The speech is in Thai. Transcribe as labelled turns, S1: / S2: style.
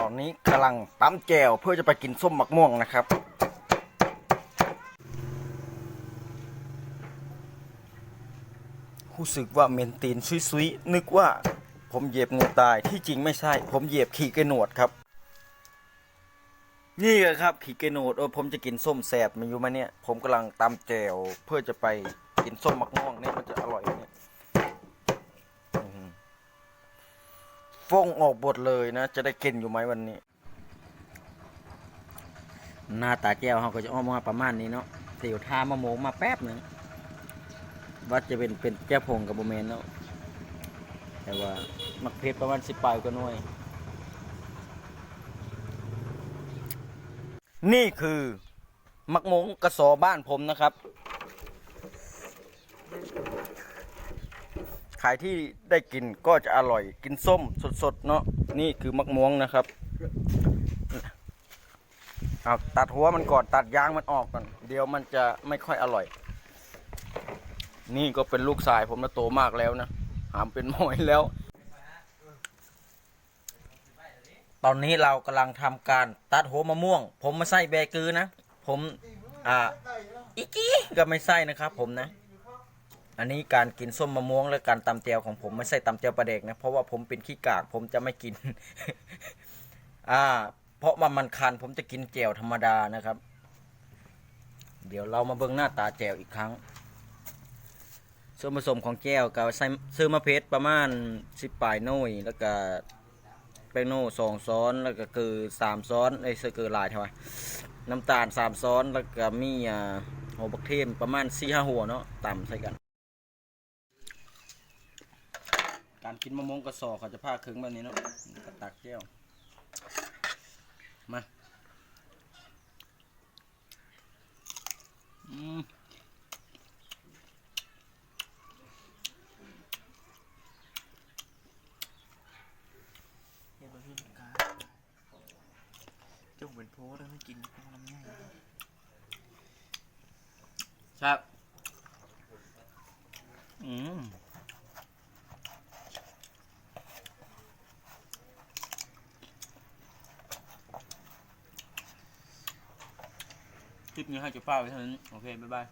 S1: อนนี้กำลังตำแจ่วเพื่อจะไปกินส้มมะม่วงนะครับรู้สึกว่าเมนตีนซุยๆนึกว่าผมเหยียบงูตายที่จริงไม่ใช่ผมเหยียบขี่กระหนวดครับนี่ครับขี่กระหนวดผมจะกินส้มแสบมันอยู่มาเนี่ยผมกำลังตำแจ่วเพื่อจะไปกินส้มมะม่วงเนี่ยมันจะอร่อยเนี่ยฟงออกบทเลยนะจะได้กินอยู่ไหมวันนี้หน้าตาแจ่วเขาก็จะออกมาประมาณนี้เนาะเดี๋ยวทามะม่วงมาแป๊บหนึ่งว่าจะเป็นแจ่วพงกับโบเมนเนาะแต่ว่ามักเพชรประมาณ10 ปลายก็น้อยนี่คือมักม่วงกระสอบ้านผมนะครับขายที่ได้กินก็จะอร่อยกินส้มสดๆเนาะนี่คือมักม่วงนะครับเอาตัดหัวมันก่อนตัดยางมันออกก่อนเดี๋ยวมันจะไม่ค่อยอร่อยนี่ก็เป็นลูกชายผมนะโตมากแล้วนะหามเป็นหมอยแล้วตอนนี้เรากำลังทำการตัดหัวมะม่วงผมไม่ใส่แบกือนะผมอีกี้ก็ไม่ใส่นะครับผมนะอันนี้การกินส้มมะม่วงและการตำแจวของผมไม่ใส่ตำแจวปลาเด็กนะเพราะว่าผมเป็นขี้กากผมจะไม่กิน เพราะว่ามันคันผมจะกินแจวธรรมดานะครับเดี๋ยวเรามาเบิ่งหน้าตาแจวอีกครั้งส่วนผสมของแจวก็ใส่ซื้อมะเพชรประมาณ10 ปลายหน่วยแล้วก็แป้งโน่2 ช้อนแล้วก็คือ3 ช้อนไอ้เสือเกลือลายใช่ไหมน้ำตาล3 ช้อนแล้วก็มีหัวบักเทมประมาณ4-5 หัวเนาะตำใส่กันการกินมะม่วงกระสอเขาจะพาครึ่งแบบนี้เนาะกระตักแก้วมา
S2: เห็นบะหมี่กาจุ่มเป็นโพสแล้วไม่กินเป็นลำไย
S1: ครับคลิปนี้ให้จุดเป้าไว้เท่านั้นโอเคบ๊ายบาย